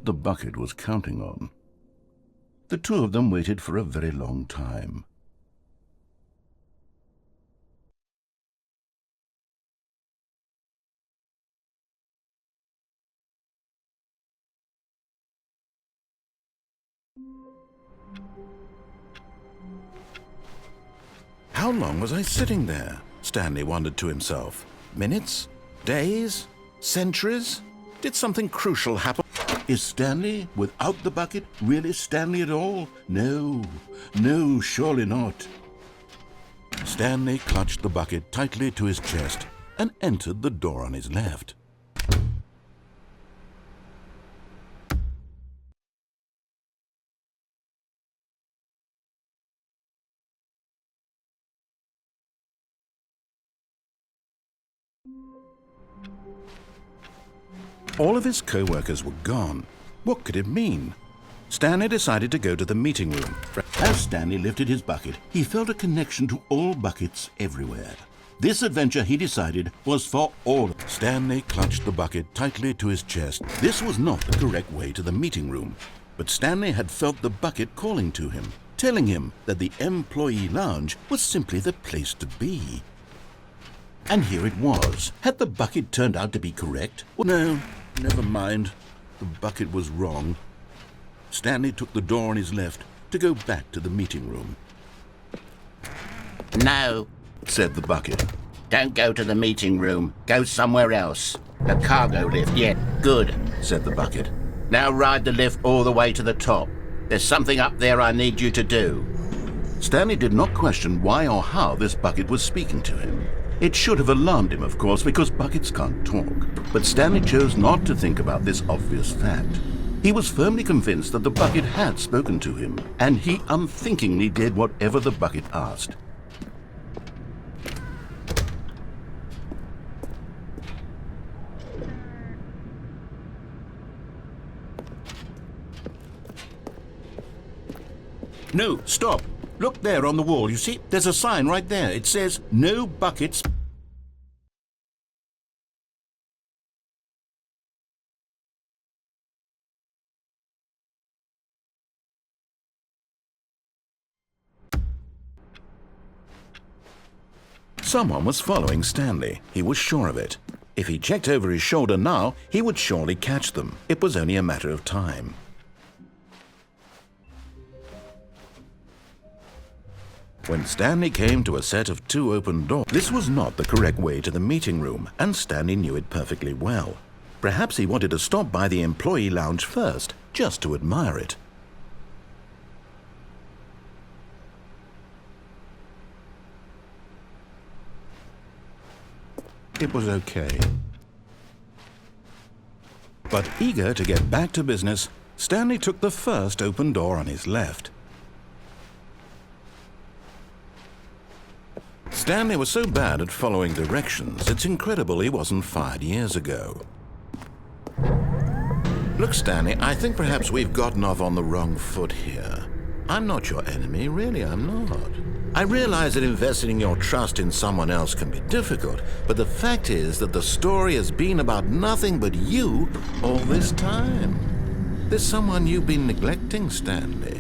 the bucket was counting on. The two of them waited for a very long time. How long was I sitting there? Stanley wondered to himself. Minutes? Days? Centuries? Did something crucial happen? Is Stanley, without the bucket, really Stanley at all? No, no, surely not. Stanley clutched the bucket tightly to his chest and entered the door on his left. All of his co-workers were gone. What could it mean? Stanley decided to go to the meeting room. As Stanley lifted his bucket, he felt a connection to all buckets everywhere. This adventure, he decided, was for all. Stanley clutched the bucket tightly to his chest. This was not the correct way to the meeting room, but Stanley had felt the bucket calling to him, telling him that the employee lounge was simply the place to be. And here it was. Had the bucket turned out to be correct? Well, no, never mind. The bucket was wrong. Stanley took the door on his left to go back to the meeting room. No, said the bucket. don't go to the meeting room. Go somewhere else. The cargo lift, yeah, good, Said the bucket. Now ride the lift all the way to the top. There's something up there I need you to do. Stanley did not question why or how this bucket was speaking to him. It should have alarmed him, of course, because buckets can't talk. But Stanley chose not to think about this obvious fact. He was firmly convinced that the bucket had spoken to him, and he unthinkingly did whatever the bucket asked. No, stop! Look there on the wall, you see? There's a sign right there. It says, "No buckets." Someone was following Stanley. He was sure of it. If he checked over his shoulder now, he would surely catch them. It was only a matter of time. When Stanley came to a set of two open doors, this was not the correct way to the meeting room, and Stanley knew it perfectly well. Perhaps he wanted to stop by the employee lounge first, just to admire it. It was okay. But eager to get back to business, Stanley took the first open door on his left. Stanley was so bad at following directions, it's incredible he wasn't fired years ago. Look, Stanley, I think perhaps we've gotten off on the wrong foot here. I'm not your enemy, really, I'm not. I realize that investing your trust in someone else can be difficult, but the fact is that the story has been about nothing but you all this time. There's someone you've been neglecting, Stanley.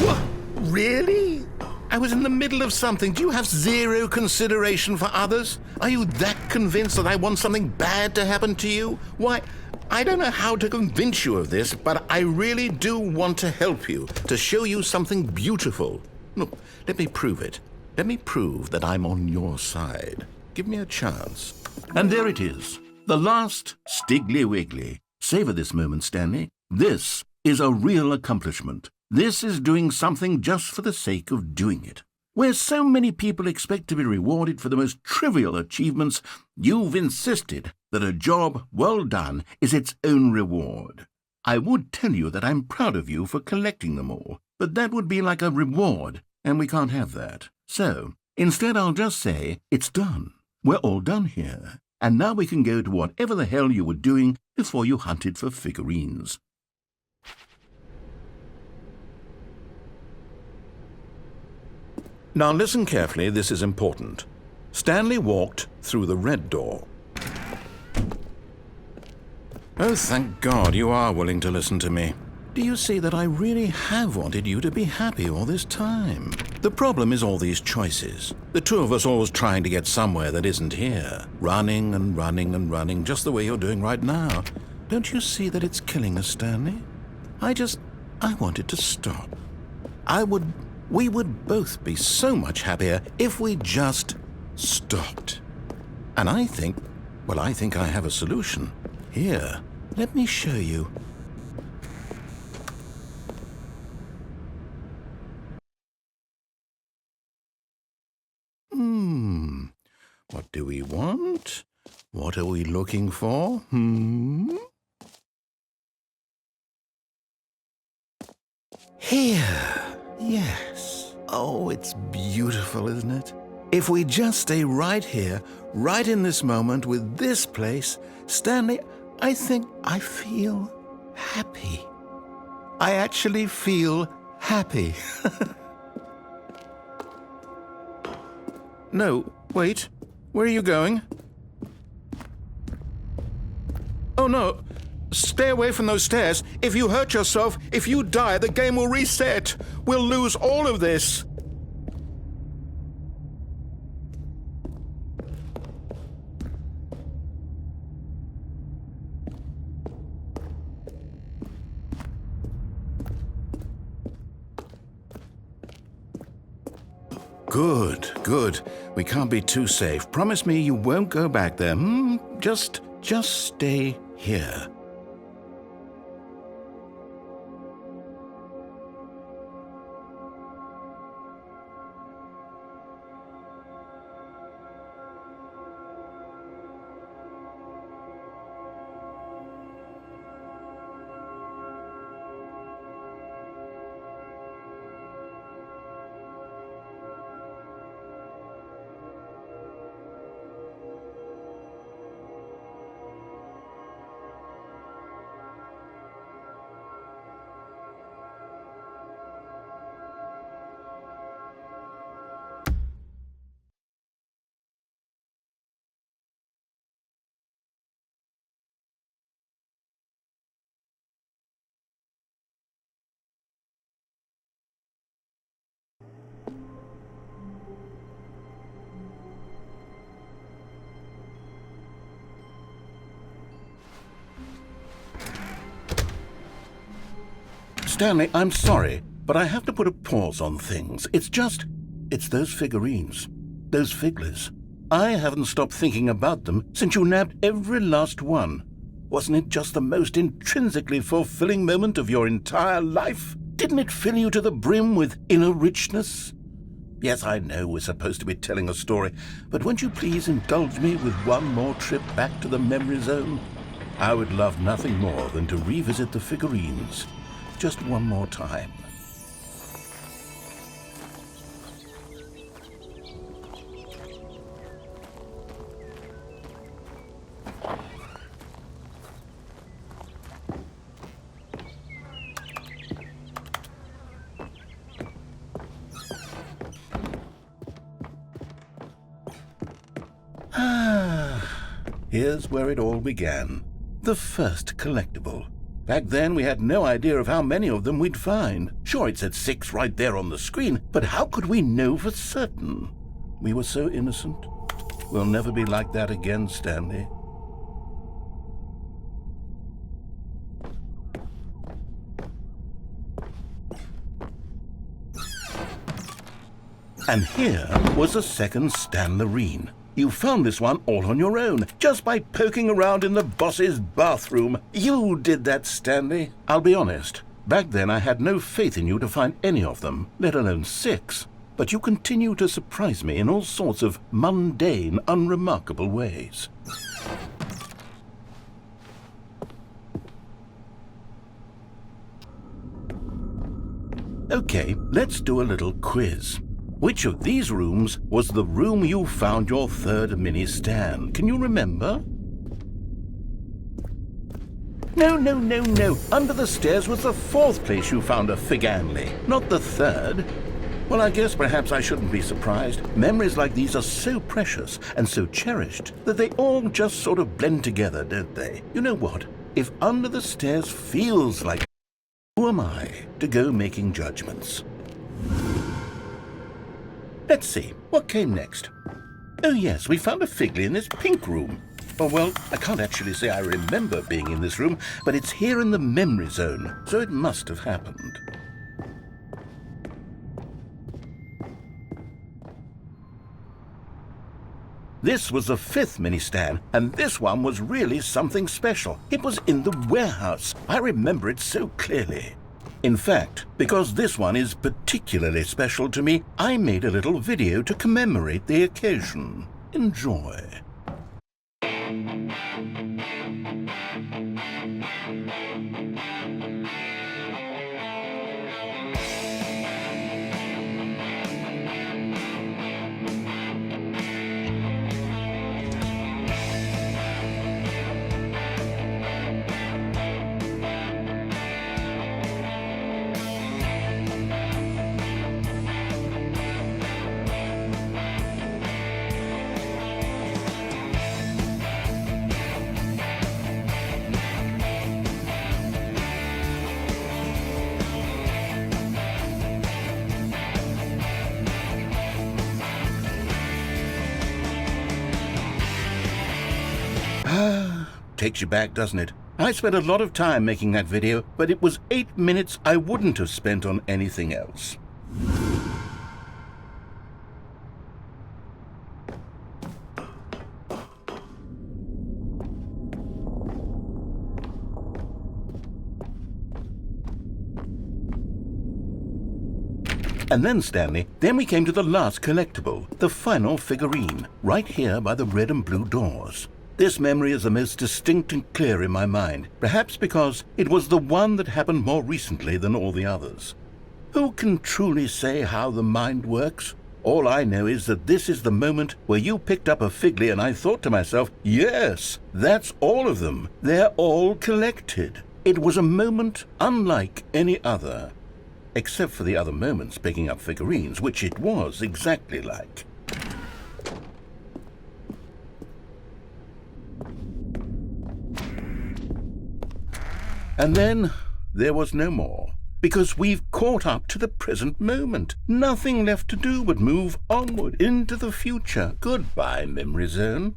What? Really? I was in the middle of something. Do you have zero consideration for others? Are you that convinced that I want something bad to happen to you? Why, I don't know how to convince you of this, but I really do want to help you, to show you something beautiful. Look, let me prove it. Let me prove that I'm on your side. Give me a chance. And there it is. The last Stiggly Wiggly. Savor this moment, Stanley. This is a real accomplishment. This is doing something just for the sake of doing it. Where so many people expect to be rewarded for the most trivial achievements, you've insisted that a job well done is its own reward. I would tell you that I'm proud of you for collecting them all, but that would be like a reward, and we can't have that. So, instead I'll just say, it's done. We're all done here, and now we can go to whatever the hell you were doing before you hunted for figurines. Now listen carefully, this is important. Stanley walked through the red door. Oh, thank God you are willing to listen to me. Do you see that I really have wanted you to be happy all this time? The problem is all these choices. The two of us always trying to get somewhere that isn't here. Running and running and running, just the way you're doing right now. Don't you see that it's killing us, Stanley? I wanted to stop. We would both be so much happier if we just stopped. And I think I have a solution. Here, let me show you. What do we want? What are we looking for? Here. Yes. Oh, it's beautiful, isn't it? If we just stay right here, right in this moment with this place, Stanley, I think I feel happy. I actually feel happy. No, wait. Where are you going? Oh, no. Stay away from those stairs. If you hurt yourself, if you die, the game will reset. We'll lose all of this. Good. We can't be too safe. Promise me you won't go back there. Just stay here. Stanley, I'm sorry, but I have to put a pause on things. It's those figurines, those figglers. I haven't stopped thinking about them since you nabbed every last one. Wasn't it just the most intrinsically fulfilling moment of your entire life? Didn't it fill you to the brim with inner richness? Yes, I know we're supposed to be telling a story, but won't you please indulge me with one more trip back to the memory zone? I would love nothing more than to revisit the figurines. Just one more time. Here's where it all began. The first collectible. Back then, we had no idea of how many of them we'd find. Sure, it said 6 right there on the screen, but how could we know for certain? We were so innocent. We'll never be like that again, Stanley. And here was a second Stanlerine. You found this one all on your own, just by poking around in the boss's bathroom. You did that, Stanley. I'll be honest, back then I had no faith in you to find any of them, let alone 6. But you continue to surprise me in all sorts of mundane, unremarkable ways. Okay, let's do a little quiz. Which of these rooms was the room you found your third mini-Stan? Can you remember? No. Under the stairs was the 4th place you found a Figanley, not the 3rd. Well, I guess perhaps I shouldn't be surprised. Memories like these are so precious and so cherished that they all just sort of blend together, don't they? You know what? if under the stairs feels like... Who am I to go making judgments? Let's see, what came next? Oh yes, we found a Figley in this pink room. Oh well, I can't actually say I remember being in this room, but it's here in the memory zone, so it must have happened. This was the 5th mini-stand, and this one was really something special. It was in the warehouse. I remember it so clearly. In fact, because this one is particularly special to me, I made a little video to commemorate the occasion. Enjoy. Takes you back, doesn't it? I spent a lot of time making that video, but it was 8 minutes I wouldn't have spent on anything else. And then, Stanley, then we came to the last collectible, the final figurine, right here by the red and blue doors. This memory is the most distinct and clear in my mind, perhaps because it was the one that happened more recently than all the others. Who can truly say how the mind works? All I know is that this is the moment where you picked up a Figley and I thought to myself, yes, that's all of them. They're all collected. It was a moment unlike any other. Except for the other moments picking up figurines, which it was exactly like. And then there was no more, because we've caught up to the present moment. Nothing left to do but move onward into the future. Goodbye, memory zone.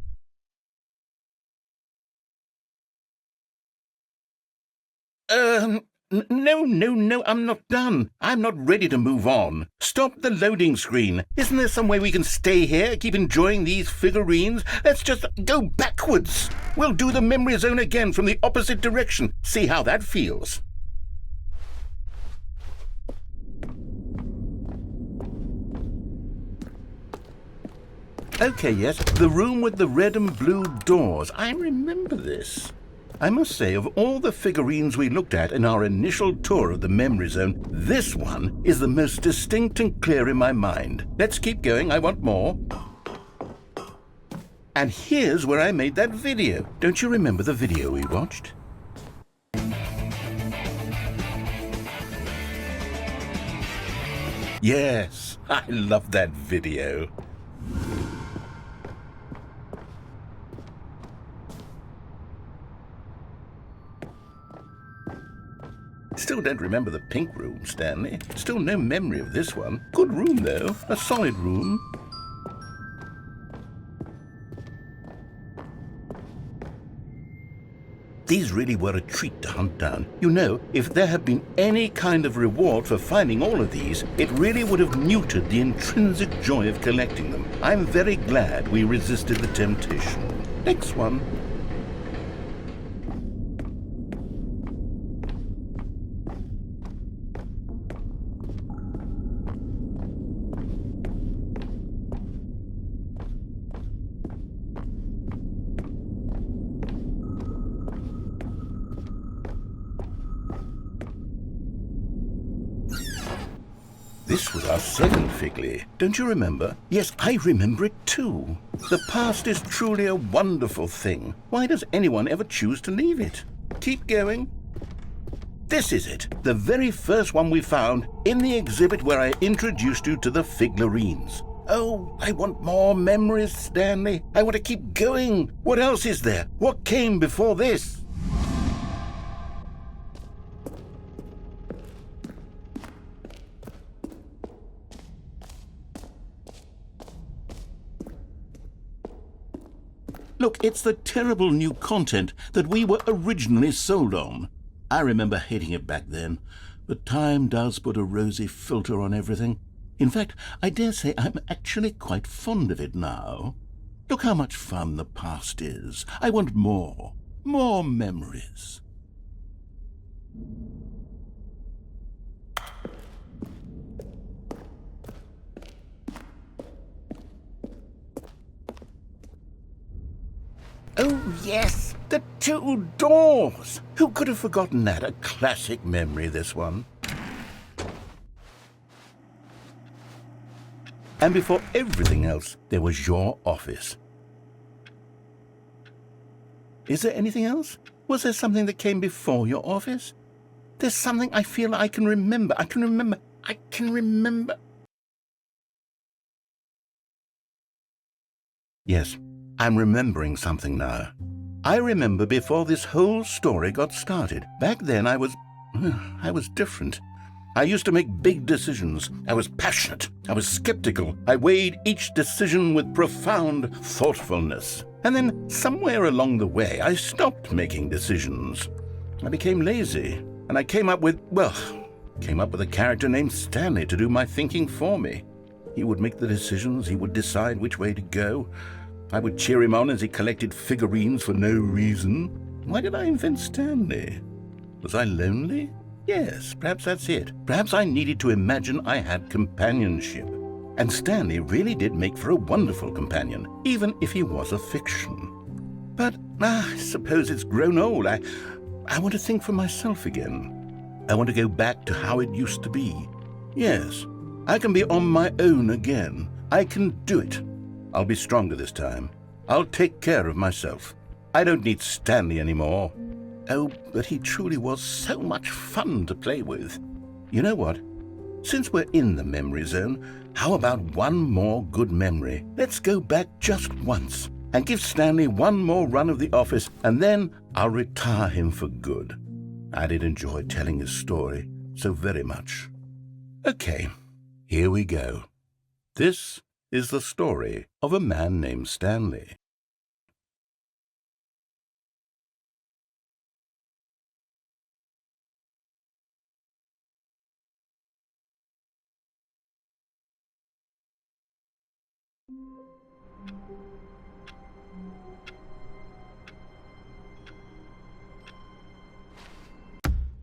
No, I'm not done. I'm not ready to move on. Stop the loading screen. Isn't there some way we can stay here, keep enjoying these figurines? Let's just go backwards. We'll do the memory zone again from the opposite direction. See how that feels. Okay, yes, the room with the red and blue doors. I remember this. I must say, of all the figurines we looked at in our initial tour of the memory zone, this one is the most distinct and clear in my mind. Let's keep going, I want more. And here's where I made that video. Don't you remember the video we watched? Yes, I love that video. Still don't remember the pink room, Stanley. Still no memory of this one. Good room, though. A solid room. These really were a treat to hunt down. You know, if there had been any kind of reward for finding all of these, it really would have muted the intrinsic joy of collecting them. I'm very glad we resisted the temptation. Next one. This was our second Figley. Don't you remember? Yes, I remember it too. The past is truly a wonderful thing. Why does anyone ever choose to leave it? Keep going. This is it, the very first one we found in the exhibit where I introduced you to the figurines. Oh, I want more memories, Stanley. I want to keep going. What else is there? What came before this? Look, it's the terrible new content that we were originally sold on. I remember hating it back then, but time does put a rosy filter on everything. In fact, I dare say I'm actually quite fond of it now. Look how much fun the past is. I want more memories. Oh, yes, the two doors. Who could have forgotten that? A classic memory, this one. And before everything else, there was your office. Is there anything else? Was there something that came before your office? There's something I feel I can remember. I can remember. Yes, I'm remembering something now. I remember before this whole story got started. Back then I was different. I used to make big decisions. I was passionate. I was skeptical. I weighed each decision with profound thoughtfulness. And then somewhere along the way, I stopped making decisions. I became lazy, and I came up with a character named Stanley to do my thinking for me. He would make the decisions. He would decide which way to go. I would cheer him on as he collected figurines for no reason. Why did I invent Stanley? Was I lonely? Yes, perhaps that's it. Perhaps I needed to imagine I had companionship. And Stanley really did make for a wonderful companion, even if he was a fiction. But I suppose it's grown old. I want to think for myself again. I want to go back to how it used to be. Yes, I can be on my own again. I can do it. I'll be stronger this time. I'll take care of myself. I don't need Stanley anymore. Oh, but he truly was so much fun to play with. You know what? Since we're in the memory zone, how about one more good memory? Let's go back just once and give Stanley one more run of the office, and then I'll retire him for good. I did enjoy telling his story so very much. Okay, here we go. This is the story of a man named Stanley.